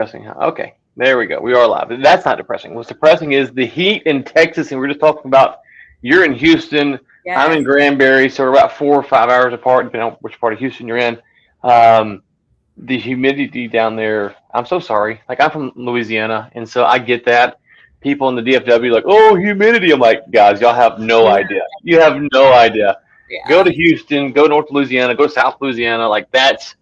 Depressing. Huh? Okay, there we go. We are live. That's not depressing. What's depressing is the heat in Texas, and we're just talking about you're in Houston. I'm Yes. in Granbury, so we're about 4 or 5 hours apart, depending on which part of Houston you're in. Um, the humidity down there. I'm so sorry. Like I'm from Louisiana, and so I get that. People in the DFW like, oh, humidity. I'm like, guys, y'all have no We're idea. You have no idea. Go yeah. to Houston, go to North Louisiana, go to South Louisiana. Like That's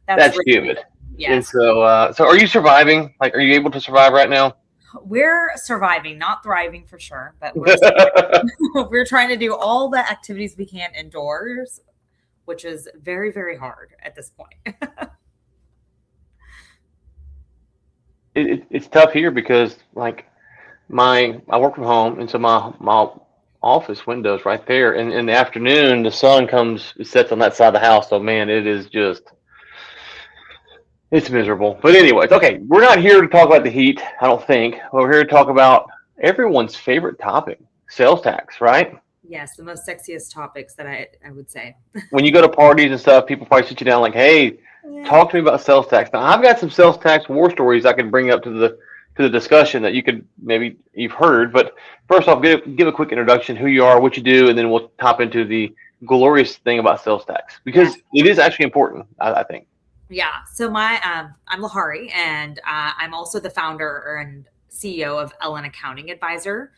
that's really humid. And yes. so are you surviving? Like, are you able to survive right now? We're surviving, not thriving for sure, but we're it, we're trying to do all the activities we can indoors, which is very, very hard at this point. it's tough here because like I work from home, and so my office window's right there. And in the afternoon, the sun comes, it sets on that side of the house. So man, it is just it's miserable. But anyways, okay, we're not here to talk about the heat. I don't think. We're here to talk about everyone's favorite topic, sales tax, right? Yes, the most sexiest topics that I would say. When you go to parties and stuff, people probably sit you down like, "Hey, Yeah. talk to me about sales tax." Now, I've got some sales tax war stories I can bring up to the discussion that you could maybe you've heard. But first off, give a quick introduction, who you are, what you do, and then we'll top into the glorious thing about sales tax Yeah. because it is actually important. I think. Yeah. So I'm Lahari, and I'm also the founder and CEO of Ellen Accounting Advisor,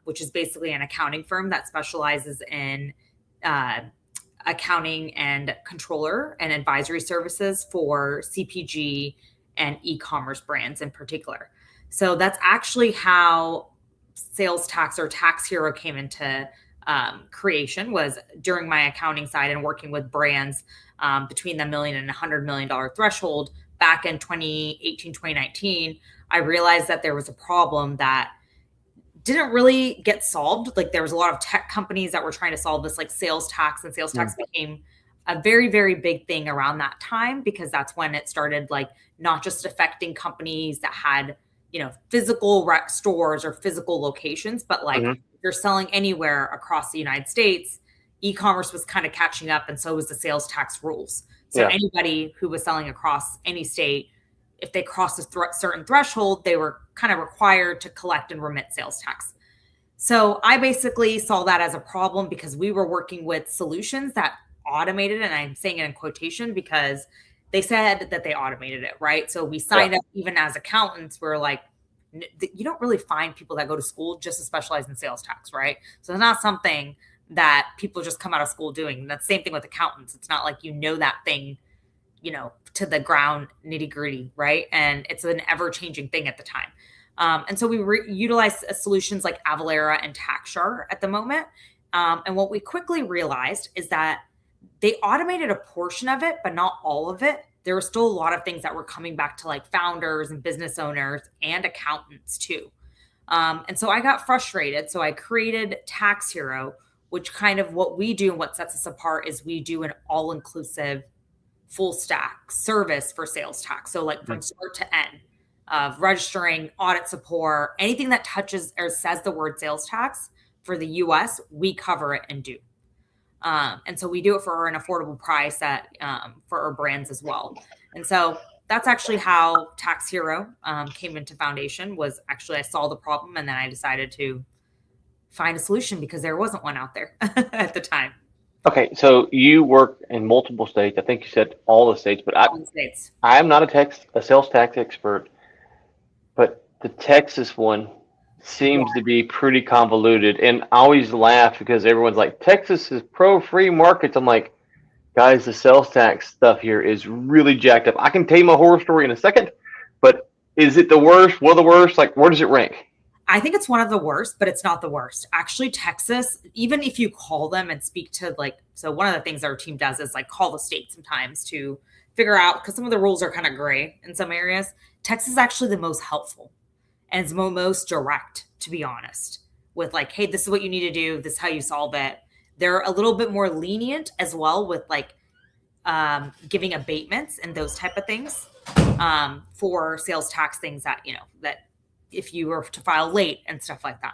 which is basically an accounting firm that specializes in uh, accounting and controller and advisory services for CPG and e-commerce brands in particular. So that's actually how sales tax or tax hero came into creation, was during my accounting side and working with brands between the million and $100 million threshold back in 2018, 2019. I realized that there was a problem that didn't really get solved. Like there was a lot of tech companies that were trying to solve this, like sales tax, and sales tax became a very, very big thing around that time, because that's when it started, like not just affecting companies that had, physical stores or physical locations, but like Mm-hmm. if you're selling anywhere across the United States, e-commerce was kind of catching up, and so was the sales tax rules. So Yeah. anybody who was selling across any state, if they crossed a certain threshold, they were kind of required to collect and remit sales tax. So I basically saw that as a problem because we were working with solutions that automated, and I'm saying it in quotation because they said that they automated it, right? So we Yeah. signed up, even as accountants, we're like, you don't really find people that go to school just to specialize in sales tax, right? So it's not something that people just come out of school doing. That's the same thing with accountants. It's not like that thing, to the ground, nitty gritty, right? And it's an ever changing thing at the time. And so we utilize solutions like Avalara and TaxShar at the moment. And what we quickly realized is that they automated a portion of it, but not all of it. There were still a lot of things that were coming back to like founders and business owners and accountants too. And so I got frustrated. So I created Tax Hero, which kind of what we do and what sets us apart is we do an all-inclusive full stack service for sales tax. So like from start to end of registering, audit support, anything that touches or says the word sales tax for the US, we cover it and do. And so we do it for an affordable price for our brands as well. And so that's actually how Tax Hero came into foundation. Was actually I saw the problem, and then I decided to find a solution because there wasn't one out there at the time. Okay, so you work in multiple states. I think you said all the states, but All the states. I am not a sales tax expert, but the Texas one Yeah. seems to be pretty convoluted. And I always laugh because everyone's like, Texas is pro free markets. I'm like, guys, the sales tax stuff here is really jacked up. I can tell you my horror story in a second, but is it the worst? One of the worst? Like, where does it rank? I think it's one of the worst, but it's not the worst. Actually, Texas, even if you call them and speak to so one of the things our team does is like call the state sometimes to figure out, because some of the rules are kind of gray in some areas. Texas is actually the most helpful and it's most direct, to be honest, with like, hey, this is what you need to do. This is how you solve it. They're a little bit more lenient as well with like giving abatements and those type of things for sales tax things that, that if you were to file late and stuff like that.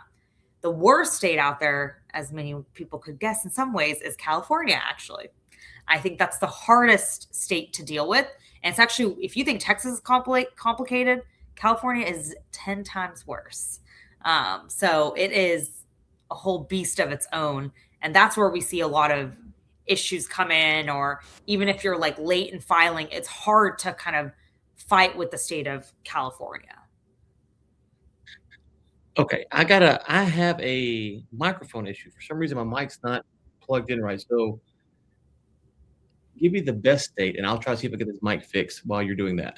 The worst state out there, as many people could guess in some ways, is California, actually. I think that's the hardest state to deal with. And it's actually, if you think Texas is complicated, California is 10 times worse. So it is a whole beast of its own. And that's where we see a lot of issues come in, or even if you're like late in filing, it's hard to kind of fight with the state of California. Okay, I have a microphone issue. For some reason, my mic's not plugged in right. So give me the best state, and I'll try to see if I get this mic fixed while you're doing that.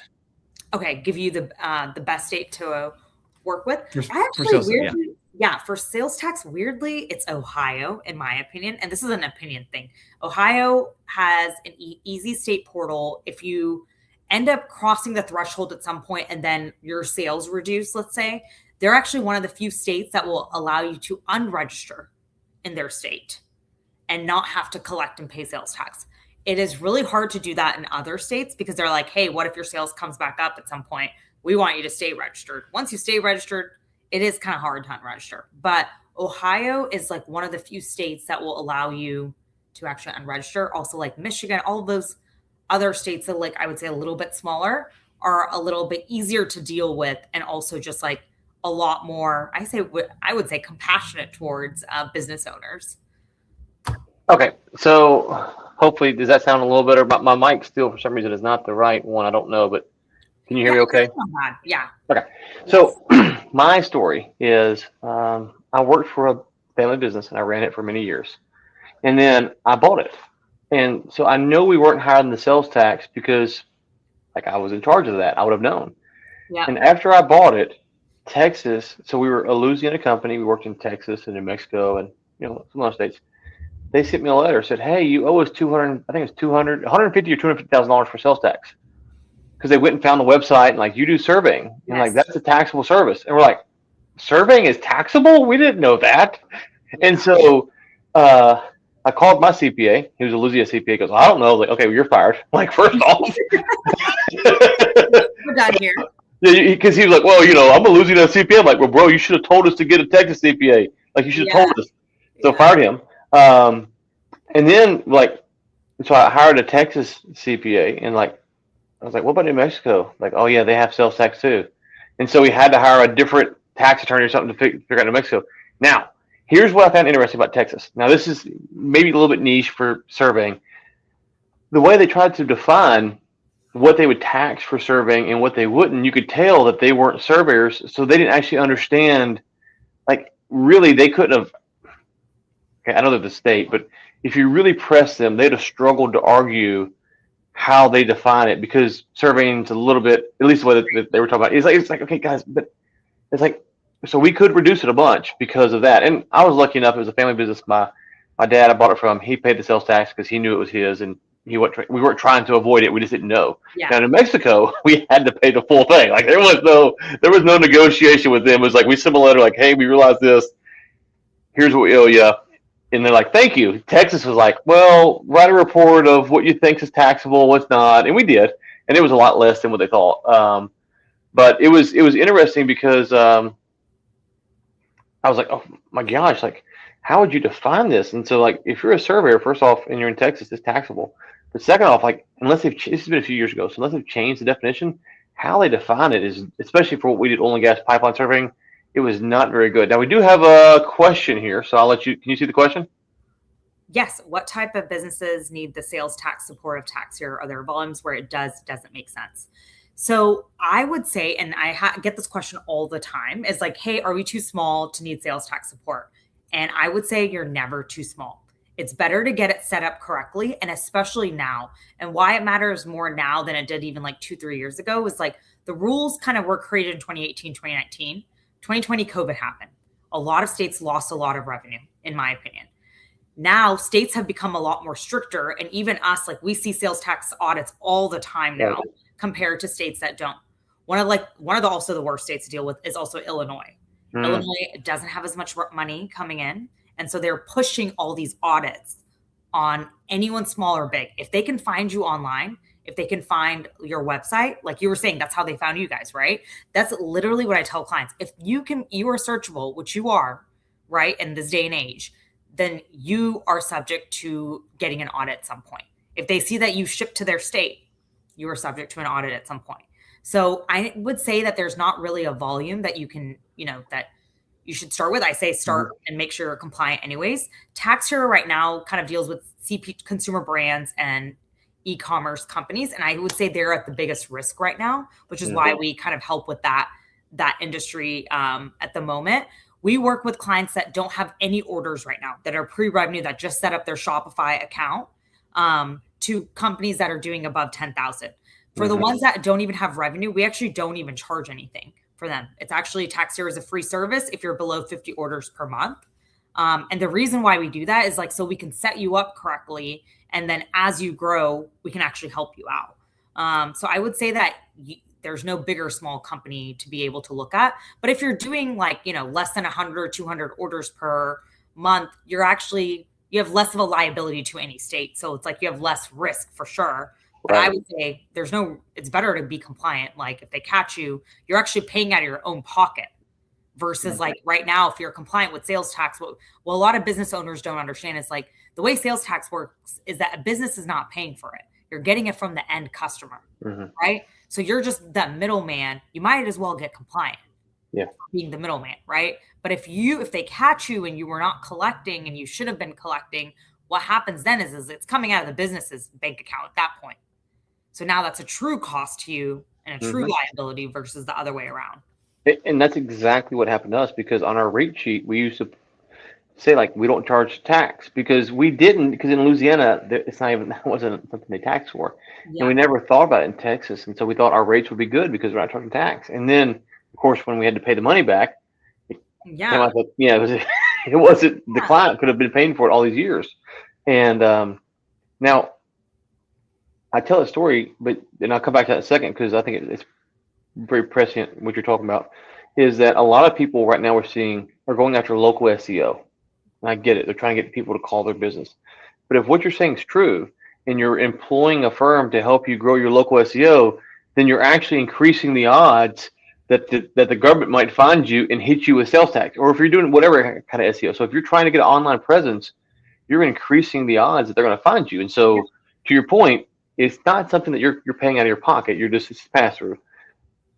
Okay, give you the best state to work with. For sales tax, weirdly, it's Ohio, in my opinion, and this is an opinion thing. Ohio has an easy state portal. If you end up crossing the threshold at some point and then your sales reduce, let's say, they're actually one of the few states that will allow you to unregister in their state and not have to collect and pay sales tax. It is really hard to do that in other states because they're like, hey, what if your sales comes back up at some point? We want you to stay registered. Once you stay registered, it is kind of hard to unregister. But Ohio is like one of the few states that will allow you to actually unregister. Also, like Michigan, all of those other states that, like, I would say a little bit smaller, are a little bit easier to deal with, and also just like a lot more, I would say compassionate towards business owners. Okay, so hopefully, does that sound a little better? My mic still, for some reason, is not the right one. I don't know, but can you hear me okay? Yeah. Okay. So my story is I worked for a family business and I ran it for many years. And then I bought it. And so I know we weren't higher than the sales tax because like I was in charge of that. I would have known. Yeah. And after I bought it, Texas, so we were a Louisiana company. We worked in Texas and New Mexico and some other states. They sent me a letter, said, hey, you owe us $150,000 or $250,000 for sales tax. Because they went and found the website and like, you do surveying. And like, that's a taxable service. And we're like, surveying is taxable? We didn't know that. And so I called my CPA. He was a Louisiana CPA. He goes, I don't know. Like, okay, well, you're fired. Like, first off. We're done here. Yeah, because he was like, well, I'm a Louisiana CPA. I'm like, well, bro, you should have told us to get a Texas CPA. Like, you should have told us. So fired him. And then, like, so I hired a Texas CPA. And, like, I was like, what about New Mexico? Like, oh, yeah, they have sales tax, too. And so we had to hire a different tax attorney or something to figure out New Mexico. Now, here's what I found interesting about Texas. Now, this is maybe a little bit niche for surveying. The way they tried to define what they would tax for surveying and what they wouldn't, you could tell that they weren't surveyors, so they didn't actually understand. Like, really, they couldn't have. Okay, I know they're the state, but if you really press them, they'd have struggled to argue how they define it, because surveying's a little bit, at least the way that they were talking about, it's like, okay, guys, but it's like, so we could reduce it a bunch because of that. And I was lucky enough, it was a family business. My dad, I bought it from, he paid the sales tax because he knew it was his, and we weren't trying to avoid it. We just didn't know. Yeah. Now in New Mexico, we had to pay the full thing. Like there was no negotiation with them. It was like, we sent a letter like, hey, we realize this. Here's what we owe you. And they're like, thank you. Texas was like, well, write a report of what you think is taxable, what's not. And we did. And it was a lot less than what they thought. But it was interesting because I was like, oh my gosh, like, how would you define this? And so, like, if you're a surveyor, first off, and you're in Texas, it's taxable. But second off, like, this has been a few years ago, so unless they've changed the definition, how they define it is, especially for what we did, oil and gas pipeline surveying, it was not very good. Now, we do have a question here, so I'll let you, can you see the question? Yes. What type of businesses need the sales tax support of tax year? Are there volumes where it doesn't make sense? So I would say, and I get this question all the time, is like, hey, are we too small to need sales tax support? And I would say you're never too small. It's better to get it set up correctly, and especially now. And why it matters more now than it did even like 2-3 years ago is like the rules kind of were created in 2018, 2019. 2020 COVID happened. A lot of states lost a lot of revenue, in my opinion. Now states have become a lot more stricter, and even us, like, we see sales tax audits all the time now compared to states that don't. One of the also the worst states to deal with is also Illinois. Illinois doesn't have as much money coming in, and so they're pushing all these audits on anyone small or big. If they can find you online, if they can find your website, like you were saying, that's how they found you guys, right? That's literally what I tell clients. If you are searchable, which you are, right, in this day and age, then you are subject to getting an audit at some point. If they see that you ship to their state, you are subject to an audit at some point. So I would say that there's not really a volume that you can, that you should start with. I say start and make sure you're compliant anyways. Tax Hero right now kind of deals with consumer brands and e-commerce companies. And I would say they're at the biggest risk right now, which is why we kind of help with that industry at the moment. We work with clients that don't have any orders right now, that are pre-revenue, that just set up their Shopify account, to companies that are doing above 10,000. For the ones that don't even have revenue, we actually don't even charge anything for them. It's actually Tax Hero is a free service if you're below 50 orders per month. And the reason why we do that is so we can set you up correctly. And then as you grow, we can actually help you out. So I would say that there's no big or small company to be able to look at. But if you're doing less than 100, 200 orders per month, you have less of a liability to any state. So it's you have less risk for sure. But I would say it's better to be compliant. If they catch you, you're actually paying out of your own pocket versus right now, if you're compliant with sales tax, what a lot of business owners don't understand is the way sales tax works is that a business is not paying for it. You're getting it from the end customer, right? So you're just that middleman. You might as well get compliant. Yeah. Being the middleman, right? But if they catch you and you were not collecting and you should have been collecting, what happens then is it's coming out of the business's bank account at that point. So now that's a true cost to you and a true liability versus the other way around. And that's exactly what happened to us, because on our rate sheet, we used to say we don't charge tax because in Louisiana, that wasn't something they tax for. Yeah. And we never thought about it in Texas. And so we thought our rates would be good because we're not charging tax. And then, of course, when we had to pay the money back, it wasn't, the client could have been paying for it all these years. And now I tell a story, but then I'll come back to that in a second because I think it's very prescient what you're talking about, is that a lot of people right now we're seeing are going after local SEO. And I get it. They're trying to get people to call their business. But if what you're saying is true and you're employing a firm to help you grow your local SEO, then you're actually increasing the odds that the government might find you and hit you with sales tax, or if you're doing whatever kind of SEO. So if you're trying to get an online presence, you're increasing the odds that they're going to find you. And so to your point, it's not something that you're paying out of your pocket. It's pass through.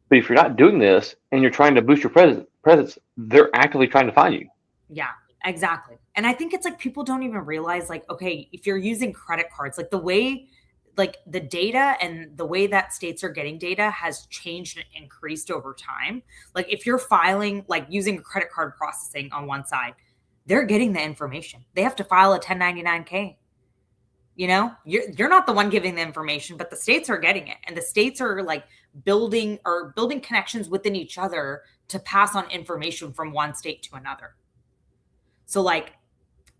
But if you're not doing this and you're trying to boost your presence, they're actively trying to find you. Yeah, exactly. And I think it's people don't even realize okay, if you're using credit cards, the way the data and the way that states are getting data has changed and increased over time. If you're filing, using credit card processing on one side, they're getting the information. They have to file a 1099-K. You're not the one giving the information, but the states are getting it. And the states are building connections within each other to pass on information from one state to another. So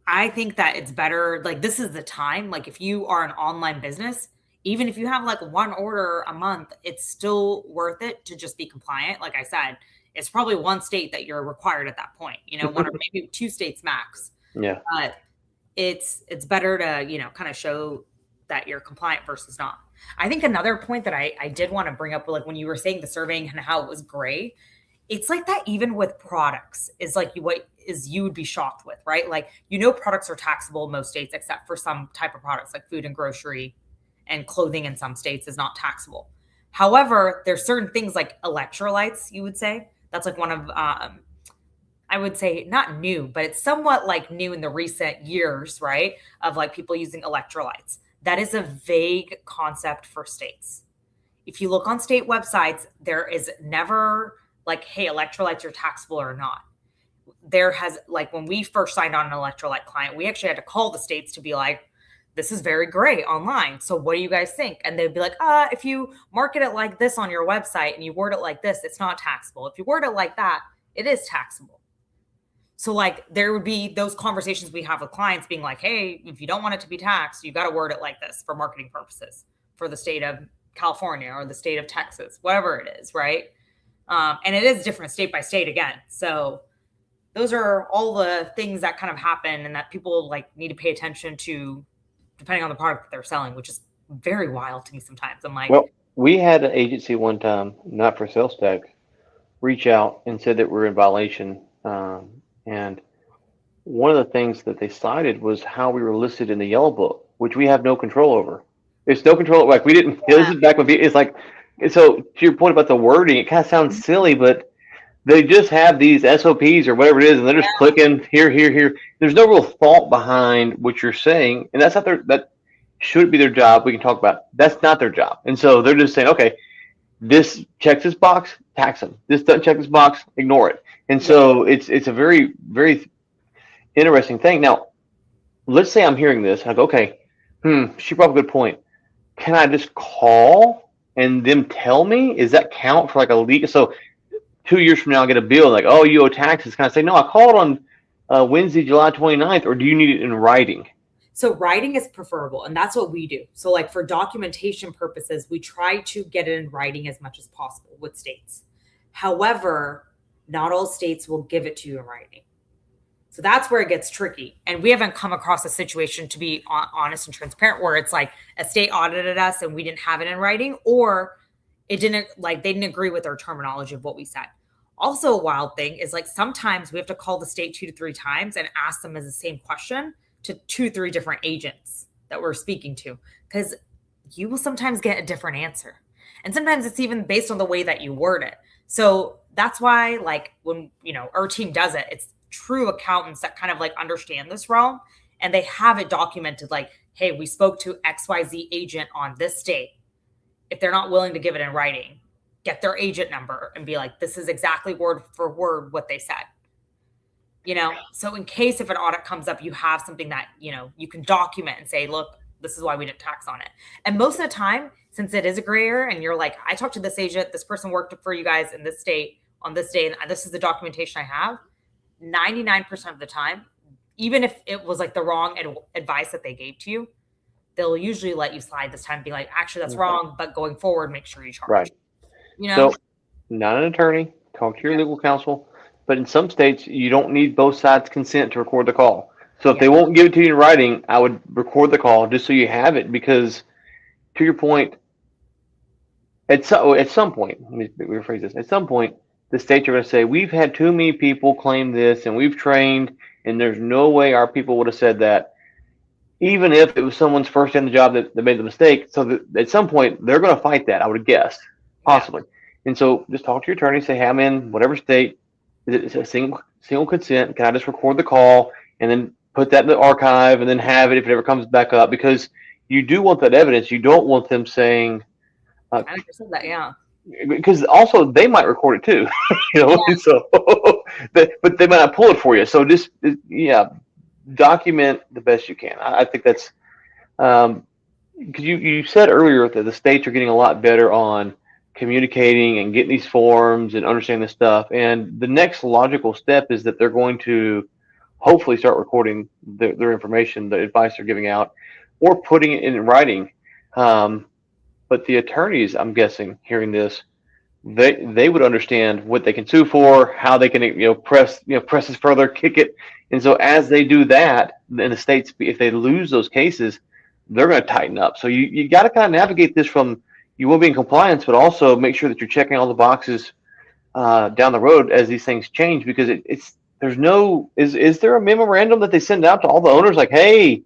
I think that it's better, this is the time, if you are an online business, even if you have one order a month, it's still worth it to just be compliant. Like I said, it's probably one state that you're required at that point, one or maybe two states max. Yeah. But it's better to, kind of show that you're compliant versus not. I think another point that I did want to bring up, when you were saying the surveying and how it was gray, it's that even with products is what is you would be shocked with, right? Products are taxable in most states, except for some type of products like food and grocery, and clothing in some states is not taxable. However, there's certain things like electrolytes, you would say. That's one of, I would say not new, but it's somewhat new in the recent years, right? Of people using electrolytes. That is a vague concept for states. If you look on state websites, there is never hey, electrolytes are taxable or not. There has, when we first signed on an electrolyte client, we actually had to call the states to be this is very gray online. So what do you guys think? And they'd be if you market it like this on your website and you word it like this, it's not taxable. If you word it like that, it is taxable. So there would be those conversations we have with clients being hey, if you don't want it to be taxed, you got to word it like this for marketing purposes for the state of California or the state of Texas, whatever it is, right? And it is different state by state again. So those are all the things that kind of happen and that people need to pay attention to depending on the product that they're selling, which is very wild to me sometimes. I'm well, we had an agency one time, not for sales tax, reach out and said that we're in violation. And one of the things that they cited was how we were listed in the yellow book, which we have no control over. There's no control. Like we didn't. This is back when it's like. So to your point about the wording, it kind of sounds silly, but they just have these SOPs or whatever it is, and they're just clicking here, here, here. There's no real thought behind what you're saying, and that's not that should be their job. We can talk about that's not their job, and so they're just saying, okay, this checks this box, tax them. This doesn't check this box, ignore it. And so it's a very, very interesting thing. Now, let's say I'm hearing this, and I go, okay, she brought up a good point. Can I just call and them tell me? Is that count for like a leak? So 2 years from now, I'll get a bill like, oh, you owe taxes. Can I say, no, I called on Wednesday, July 29th, or do you need it in writing? So writing is preferable, and that's what we do. So like for documentation purposes, we try to get it in writing as much as possible with states. However, not all states will give it to you in writing. So that's where it gets tricky. And we haven't come across a situation, to be honest and transparent, where it's like a state audited us and we didn't have it in writing, or it didn't, like they didn't agree with our terminology of what we said. Also, a wild thing is like sometimes we have to call the state 2 to 3 times and ask them as the same question to 2-3 different agents that we're speaking to, because you will sometimes get a different answer. And sometimes it's even based on the way that you word it. So that's why, like, when, our team does it, it's true accountants that kind of like understand this realm, and they have it documented like, hey, we spoke to XYZ agent on this date. If they're not willing to give it in writing, get their agent number and be like, this is exactly word for word what they said. So in case if an audit comes up, you have something that, you can document and say, look, this is why we didn't tax on it. And most of the time, since it is a gray area and you're like, I talked to this agent, this person worked for you guys in this state on this day, and this is the documentation I have, 99% of the time, even if it was like the wrong advice that they gave to you, they'll usually let you slide this time and be like, actually, that's wrong, but going forward, make sure you charge. Right. So, not an attorney, talk to your legal counsel. But in some states, you don't need both sides' consent to record the call. So if they won't give it to you in writing, I would record the call just so you have it, because to your point, at some point, let me rephrase this. At some point, the states are going to say, we've had too many people claim this, and we've trained, and there's no way our people would have said that, even if it was someone's first day on the job that made the mistake. So that at some point, they're going to fight that, I would guess, possibly. And so just talk to your attorney, say, hey, I'm in whatever state. Is it a single consent? Can I just record the call and then put that in the archive and then have it if it ever comes back up? Because you do want that evidence. You don't want them saying, I understand that, yeah. Because also they might record it too, So, but they might not pull it for you. So just document the best you can. I think that's because you said earlier that the states are getting a lot better on communicating and getting these forms and understanding this stuff. And the next logical step is that they're going to hopefully start recording their information, the advice they're giving out, or putting it in writing. But the attorneys, I'm guessing, hearing this, they would understand what they can sue for, how they can press this further, kick it. And so as they do that, in the states, if they lose those cases, they're going to tighten up. So you got to kind of navigate this from, you will be in compliance, but also make sure that you're checking all the boxes down the road as these things change, because is there a memorandum that they send out to all the owners like, hey,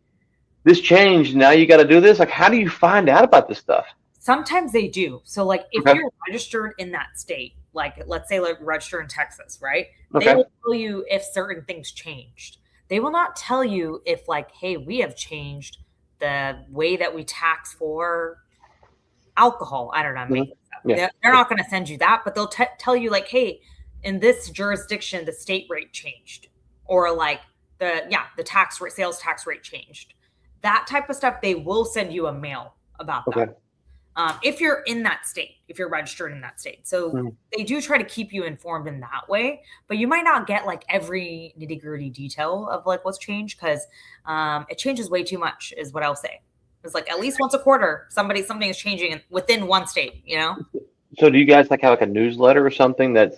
this changed, now you got to do this? Like, how do you find out about this stuff? Sometimes they do. So like if you're registered in that state, like let's say like register in Texas, right? They will tell you if certain things changed. They will not tell you if like, hey, we have changed the way that we tax for alcohol. I don't know. They're not going to send you that, but they'll tell you like, hey, in this jurisdiction, the state rate changed, or like the tax rate, sales tax rate changed. That type of stuff, they will send you a mail about that. If you're in that state, if you're registered in that state. So they do try to keep you informed in that way, but you might not get like every nitty gritty detail of like what's changed, because it changes way too much is what I'll say. It's like at least once a quarter, something is changing within one state, So do you guys like have like a newsletter or something that's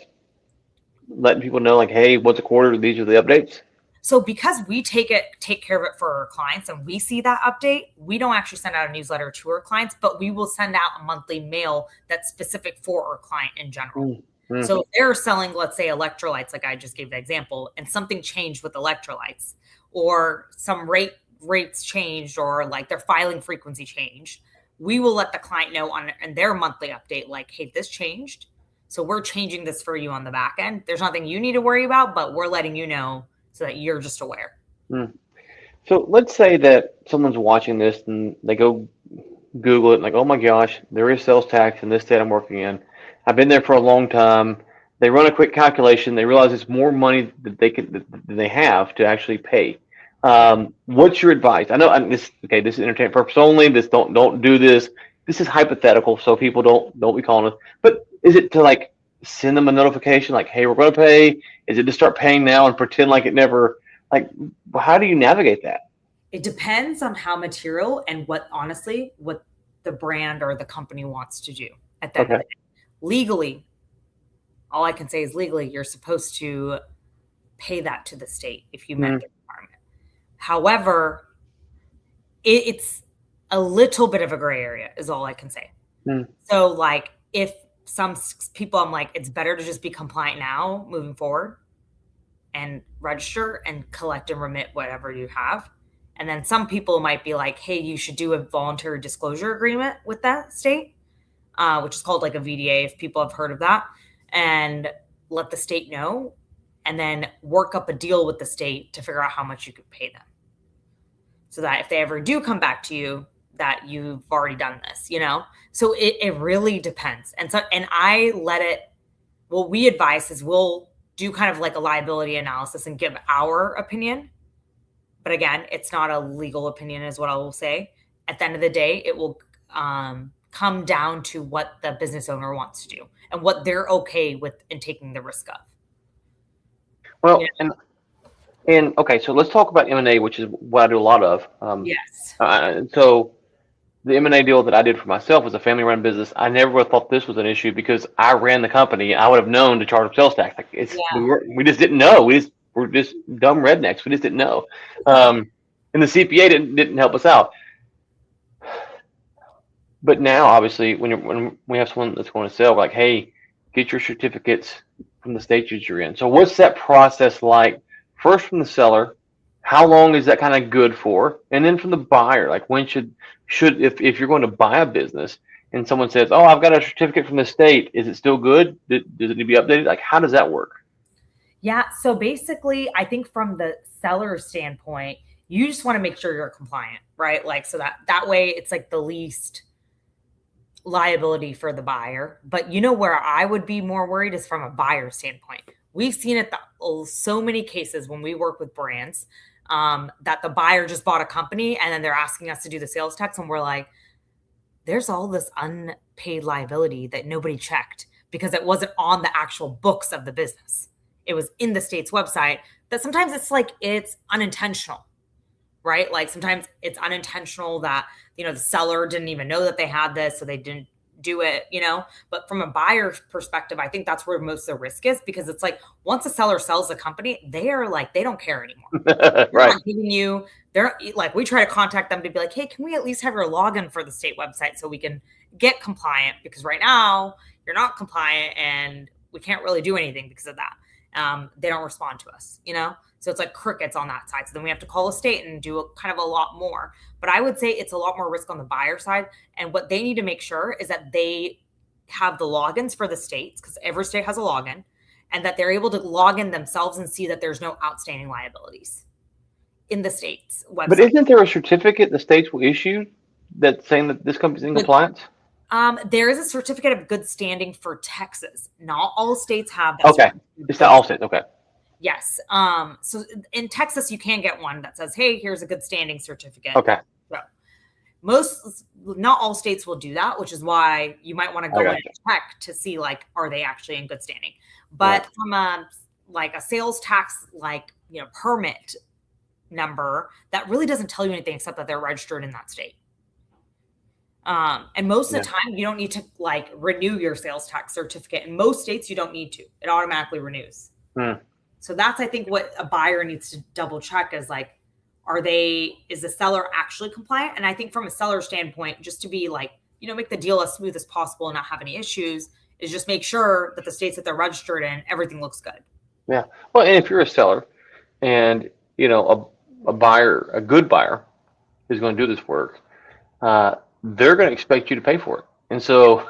letting people know like, hey, once a quarter, these are the updates? So because we take care of it for our clients and we see that update, we don't actually send out a newsletter to our clients, but we will send out a monthly mail that's specific for our client in general. So if they're selling, let's say, electrolytes, like I just gave the example, and something changed with electrolytes, or some rates changed, or like their filing frequency changed, we will let the client know on their monthly update, like, hey, this changed. So we're changing this for you on the back end. There's nothing you need to worry about, but we're letting you know so that you're just aware. So let's say that someone's watching this and they go Google it and like, oh my gosh, there is sales tax in this state I'm working in. I've been there for a long time. They run a quick calculation. They realize it's more money that they have to actually pay. What's your advice? I know this is entertainment purpose only. This don't do this. This is hypothetical, so people don't be calling us. But is it to like send them a notification like, hey, we're going to pay? Is it to start paying now and pretend like it never? Like, how do you navigate that? It depends on how material and what the brand or the company wants to do at that end. Legally, all I can say is legally, you're supposed to pay that to the state if you met the requirement. However, it's a little bit of a gray area is all I can say. So like if some people, I'm like, it's better to just be compliant now moving forward and register and collect and remit whatever you have. And then some people might be like, hey, you should do a voluntary disclosure agreement with that state, which is called like a VDA, if people have heard of that, and let the state know, and then work up a deal with the state to figure out how much you could pay them. So that if they ever do come back to you, that you've already done this, So it really depends. And what we advise is we'll do kind of like a liability analysis and give our opinion. But again, it's not a legal opinion is what I will say. At the end of the day, it will come down to what the business owner wants to do and what they're okay with in taking the risk of. Well, and okay, so let's talk about M&A, which is what I do a lot of. Yes. So the M&A deal that I did for myself was a family-run business. I never would have thought this was an issue because I ran the company. I would have known to charge sales tax. Like we just didn't know. We're just dumb rednecks. We just didn't know. And the CPA didn't help us out. But now, obviously, when we have someone that's going to sell, we're like, hey, get your certificates from the state that you're in. So what's that process like? First from the seller, how long is that kind of good for? And then from the buyer, like when should if you're going to buy a business and someone says, oh, I've got a certificate from the state, is it still good? Does it need to be updated? Like, how does that work? Yeah. So basically, I think from the seller standpoint, you just want to make sure you're compliant, right? Like, so that way it's like the least liability for the buyer. But where I would be more worried is from a buyer standpoint. We've seen it so many cases when we work with brands that the buyer just bought a company and then they're asking us to do the sales tax. And we're like, there's all this unpaid liability that nobody checked because it wasn't on the actual books of the business. It was in the state's website. That sometimes it's unintentional, right? Like sometimes it's unintentional that, the seller didn't even know that they had this, so they didn't do it, But from a buyer's perspective, I think that's where most of the risk is because it's like once a seller sells a company, they don't care anymore. Right. They're like, we try to contact them to be like, hey, can we at least have your login for the state website so we can get compliant? Because right now you're not compliant and we can't really do anything because of that. They don't respond to us, So it's like crickets on that side. So then we have to call a state and do kind of a lot more. But I would say it's a lot more risk on the buyer side. And what they need to make sure is that they have the logins for the states, because every state has a login, and that they're able to log in themselves and see that there's no outstanding liabilities in the state's website. But isn't there a certificate the states will issue that's saying that this company's in compliance? There is a certificate of good standing for Texas. Not all states have that. Okay. It's not all states. Okay. Yes. So in Texas, you can get one that says, hey, here's a good standing certificate. Okay. So not all states will do that, which is why you might want to go and check to see, like, are they actually in good standing? But from a sales tax, permit number, that really doesn't tell you anything except that they're registered in that state. And most of the time you don't need to renew your sales tax certificate. In most states, you don't need to. It automatically renews. So that's, I think, what a buyer needs to double check is is the seller actually compliant? And I think from a seller standpoint, just to be make the deal as smooth as possible and not have any issues, is just make sure that the states that they're registered in, everything looks good. Yeah. Well, and if you're a seller and, a buyer, a good buyer is going to do this work, they're going to expect you to pay for it. And so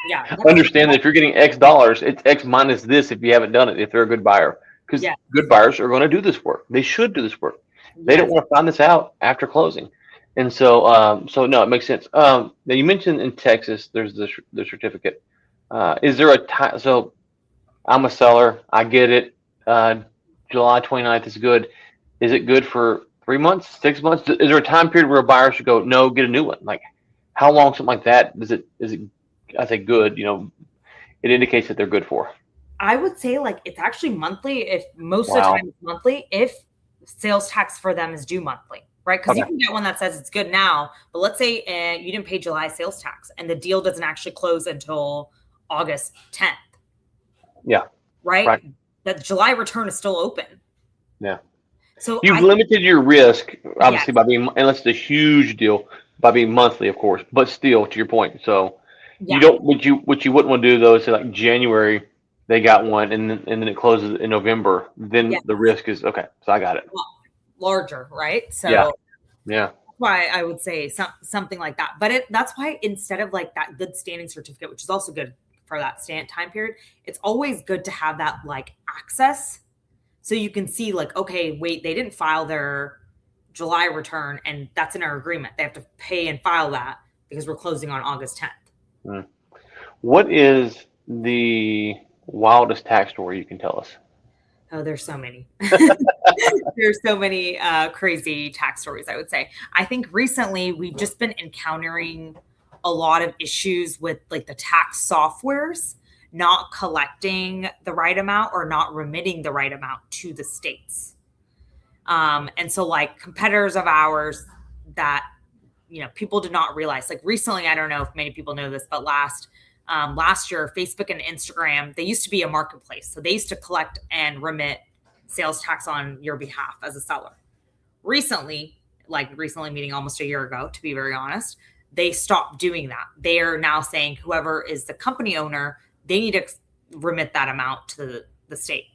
Yeah. understand that if you're getting X dollars, it's X minus this if you haven't done it, if they're a good buyer. Because Yeah. good buyers are going to do this work. They should do this work. They don't want to find this out after closing. And so, so no, it makes sense. Now you mentioned in Texas, there's the certificate. Is there a time? So I'm a seller. I get it. July 29th is good. Is it good for 3 months, 6 months? Is there a time period where a buyer should go, no, get a new one? Like how long, something like that? Is it, I say good, it indicates that they're good for. I would say like it's actually monthly. If most of the Wow. time it's monthly, if sales tax for them is due monthly, right? Because you can get one that says it's good now, but let's say you didn't pay July sales tax and the deal doesn't actually close until August 10th. Yeah. Right? That July return is still open. Yeah. So you've limited your risk, obviously, Yes. by being, unless it's a huge deal, by being monthly, of course, but still, to your point. So Yeah. you don't, what you wouldn't want to do though is say like January they got one and then it closes in November. Then Yes. the risk is okay. So I got it. Larger, right? So Yeah. that's why I would say something like that. But that's why instead of like that good standing certificate, which is also good for that time period, it's always good to have that like access. So you can see like, okay, wait, they didn't file their July return and that's in our agreement. They have to pay and file that because we're closing on August 10th. What is the wildest tax story you can tell us? Oh, there's so many. There's so many crazy tax stories, I would say. I think recently we've just been encountering a lot of issues with like the tax softwares not collecting the right amount or not remitting the right amount to the states. And so like competitors of ours that, people did not realize, like recently, I don't know if many people know this, but last year, Facebook and Instagram, they used to be a marketplace. So they used to collect and remit sales tax on your behalf as a seller. Recently, meaning almost a year ago, to be very honest, they stopped doing that. They are now saying whoever is the company owner, they need to remit that amount to the state.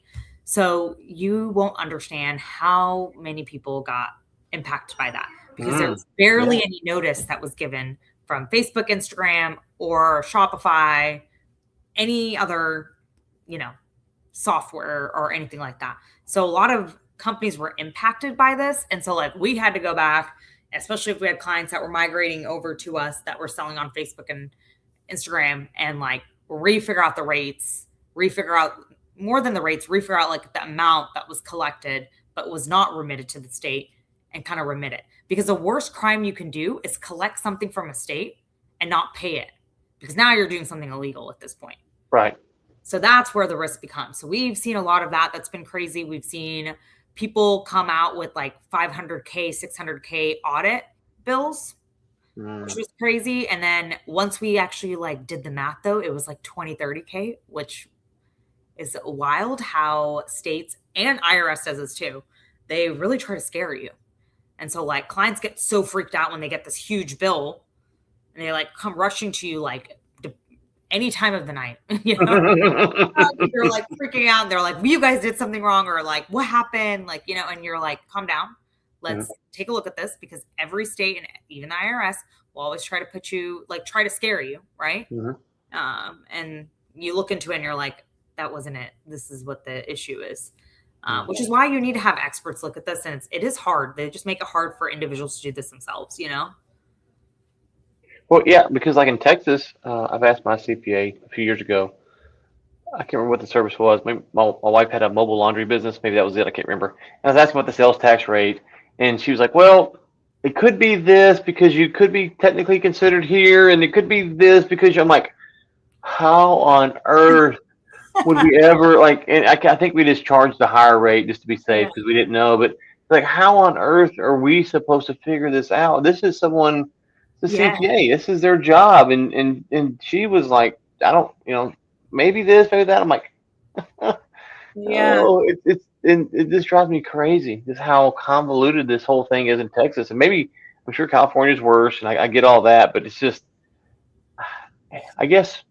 So you won't understand how many people got impacted by that because there was barely any notice that was given from Facebook, Instagram, or Shopify, any other, software or anything like that. So a lot of companies were impacted by this. And so like we had to go back, especially if we had clients that were migrating over to us that were selling on Facebook and Instagram, and like refigure out the rates, refigure out more than the rates, refigure out like the amount that was collected but was not remitted to the state and kind of remit it. Because the worst crime you can do is collect something from a state and not pay it, because now you're doing something illegal at this point. Right. So that's where the risk becomes. So we've seen a lot of that. That's been crazy. We've seen people come out with like 500K, 600K audit bills, which was crazy. And then once we actually like did the math though, it was like 20, 30K, which is wild how states and IRS does this too. They really try to scare you. And so like clients get so freaked out when they get this huge bill and they like come rushing to you like any time of the night, they're like freaking out. And they're like, well, you guys did something wrong, or like, what happened? Like, and you're like, calm down. Let's take a look at this, because every state and even the IRS will always try to put you, like, try to scare you. Right. And you look into it and you're like, that wasn't it. This is what the issue is. Which is why you need to have experts look at this. And it is hard. They just make it hard for individuals to do this themselves, Well, yeah, because like in Texas, I've asked my CPA a few years ago. I can't remember what the service was. Maybe my wife had a mobile laundry business. Maybe that was it. I can't remember. And I was asking about the sales tax rate, and she was like, well, it could be this because you could be technically considered here, and it could be this because I'm like, how on earth would we ever like? And I think we just charged the higher rate just to be safe because we didn't know. But like, how on earth are we supposed to figure this out? This is someone. The CPA, this is their job, and she was like, I don't, maybe this, maybe that. I'm like, oh, it just drives me crazy. Just how convoluted this whole thing is in Texas, and maybe I'm sure California's worse, and I get all that, but it's just, I guess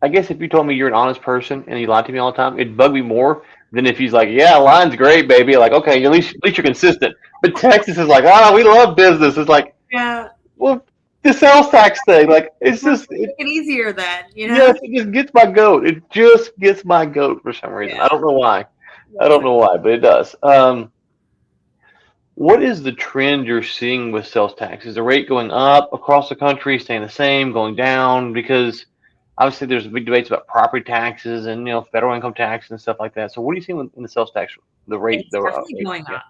if you told me you're an honest person and you lied to me all the time, it'd bug me more than if he's like, yeah, lying's great, baby. Like, okay, at least you're consistent. But Texas is like, we love business. It's like, well, the sales tax thing. Like it's just Make it easier then, you know? yes, it just gets my goat. It just gets my goat for some reason. Yeah. I don't know why. I don't know why, but it does. What is the trend you're seeing with sales tax? Is the rate going up across the country, staying the same, going down? Because obviously there's big debates about property taxes and federal income tax and stuff like that. So what are you seeing in the sales tax? The rate, It's definitely going up,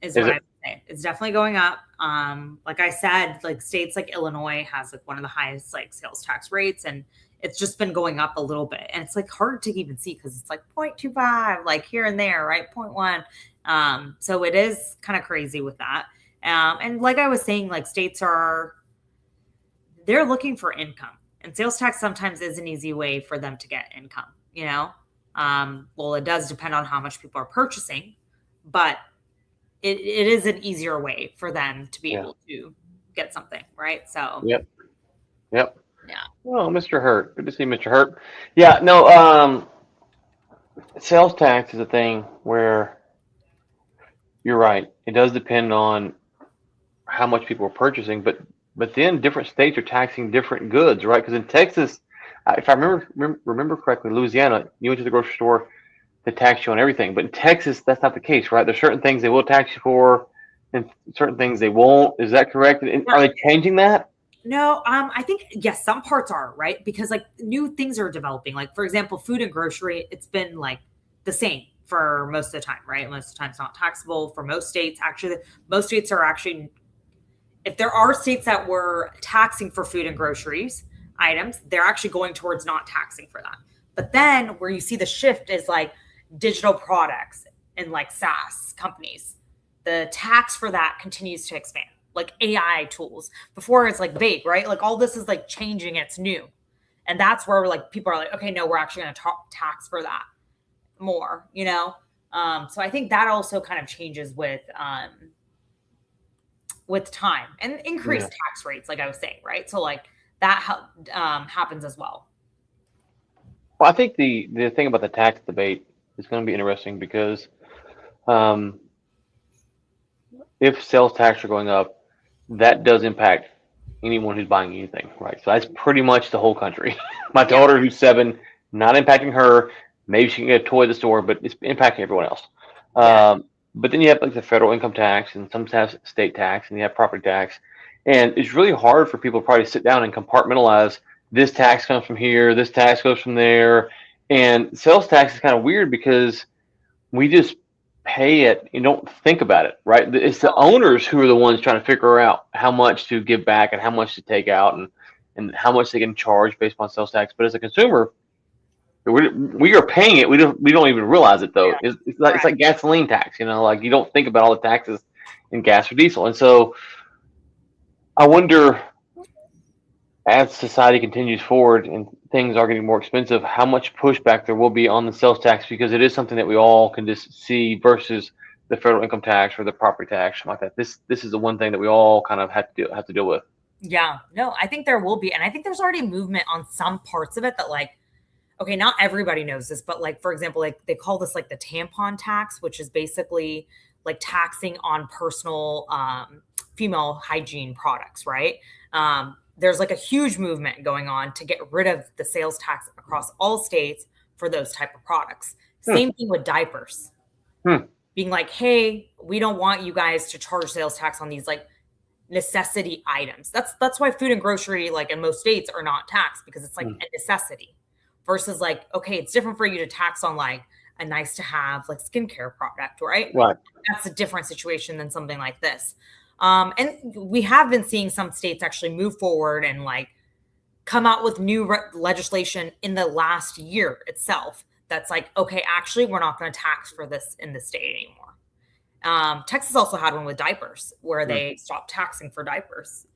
is Is what it? I would say. It's definitely going up. Like I said, like states like Illinois has like one of the highest like sales tax rates, and it's just been going up a little bit. And it's like hard to even see because it's like 0.25, like here and there, right? 0.1. So it is kind of crazy with that. And like I was saying, like states they're looking for income, and sales tax sometimes is an easy way for them to get income, you know? Well, it does depend on how much people are purchasing, but it is an easier way for them to be able to get something, right? So Yep. yeah. Oh, Mr. Hurt. Good to see Mr. Hurt. Yeah, no, sales tax is a thing where you're right. It does depend on how much people are purchasing, but then different states are taxing different goods, right? Because in Texas, if I remember correctly, Louisiana, you went to the grocery store, they tax you on everything. But in Texas, that's not the case, right? There's certain things they will tax you for, and certain things they won't. Is that correct? And are they changing that? No, I think yes, some parts are, right? Because like new things are developing. Like for example, food and grocery, it's been like the same for most of the time, right? Most of the time it's not taxable for most states. Actually, most states are actually, if there are states that were taxing for food and groceries items, they're actually going towards not taxing for that. But then where you see the shift is like digital products and like SaaS companies. The tax for that continues to expand. Like AI tools. Before it's like vague, right? Like all this is like changing, it's new. And that's where like people are like, okay, no, we're actually going to tax for that more, you know? So I think that also kind of changes with time and increased tax rates, like I was saying, right? So like that happens as well. Well, I think the thing about the tax debate is going to be interesting because if sales tax are going up, that does impact anyone who's buying anything, right? So that's pretty much the whole country. My daughter, who's 7, not impacting her. Maybe she can get a toy at the store, but it's impacting everyone else. But then you have like the federal income tax and sometimes state tax, and you have property tax. And it's really hard for people to probably sit down and compartmentalize this tax comes from here, this tax goes from there. And sales tax is kind of weird because we just pay it. You don't think about it, right? It's the owners who are the ones trying to figure out how much to give back and how much to take out and how much they can charge based on sales tax. But as a consumer, we are paying it. We don't even realize it though. Yeah. It's like gasoline tax, like you don't think about all the taxes in gas or diesel. And so I wonder, as society continues forward and things are getting more expensive, how much pushback there will be on the sales tax, because it is something that we all can just see versus the federal income tax or the property tax, something like that. This is the one thing that we all kind of have to deal with. Yeah, no, I think there will be. And I think there's already movement on some parts of it that like, okay, not everybody knows this, but like, for example, like they call this like the tampon tax, which is basically like taxing on personal female hygiene products, right? There's like a huge movement going on to get rid of the sales tax across all states for those type of products. Same thing with diapers. Being like, hey, we don't want you guys to charge sales tax on these like necessity items. That's why food and grocery, like in most states, are not taxed, because it's like a necessity. Versus like, okay, it's different for you to tax on like a nice to have like skincare product, right? Right. That's a different situation than something like this. And we have been seeing some states actually move forward and like come out with new legislation in the last year itself. That's like, okay, actually, we're not going to tax for this in the state anymore. Texas also had one with diapers where they stopped taxing for diapers.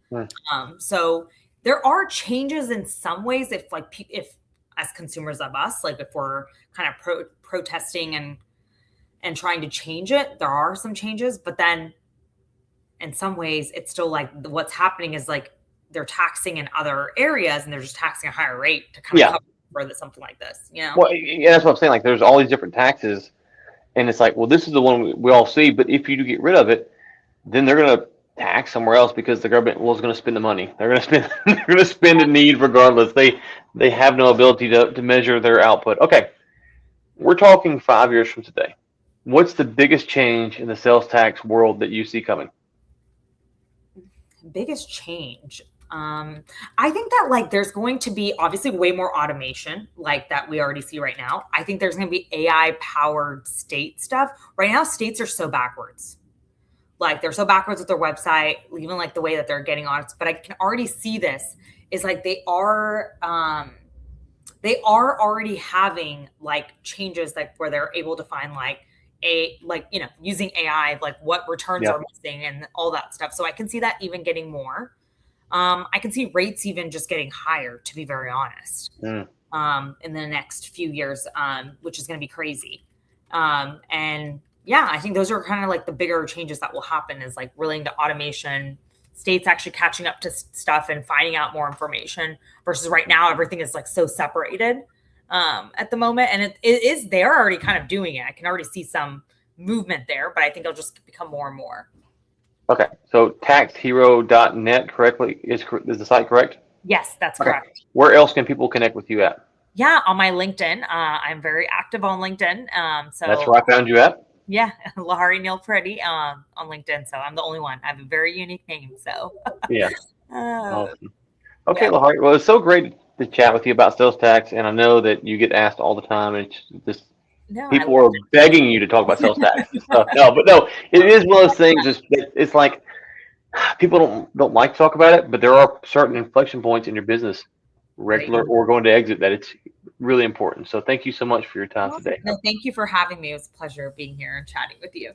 So there are changes in some ways. If as consumers of us, like if we're kind of protesting and trying to change it, there are some changes, but then in some ways it's still like what's happening is like they're taxing in other areas and they're just taxing a higher rate to kind of cover something like this, Well, yeah, that's what I'm saying. Like there's all these different taxes and it's like, well, this is the one we all see, but if you do get rid of it, then they're going to tax somewhere else because the government was going to spend the money. They're going to spend they're going to spend a need regardless. They have no ability to measure their output. Okay, we're talking 5 years from today. What's the biggest change in the sales tax world that you see coming? Biggest change. I think that like there's going to be obviously way more automation like that we already see right now. I think there's going to be AI powered state stuff. Right now, states are so backwards. Like they're so backwards with their website, even like the way that they're getting audits. But I can already see this is like they are already having like changes like where they're able to find like using AI, like what returns are missing and all that stuff. So I can see that even getting more. I can see rates even just getting higher, to be very honest, in the next few years, which is going to be crazy. And yeah, I think those are kind of like the bigger changes that will happen is like relating to automation, states actually catching up to stuff and finding out more information versus right now, everything is like so separated at the moment. And they're already kind of doing it. I can already see some movement there, but I think it'll just become more and more. Okay, so taxhero.net correctly is the site correct? Yes, that's correct. Where else can people connect with you at? Yeah, on my LinkedIn. I'm very active on LinkedIn. So that's where I found you at. Yeah, Lahari Neelapareddy on LinkedIn. So I'm the only one. I have a very unique name. So yeah. Awesome. Okay, yeah. Lahari. Well, it's so great to chat with you about sales tax, and I know that you get asked all the time, and it's just people are begging you to talk about sales tax and stuff. No, it is one of those things. It's like people don't like to talk about it, but there are certain inflection points in your business, regular or going to exit, that it's really important. So thank you so much for your time today. No, thank you for having me. It was a pleasure being here and chatting with you.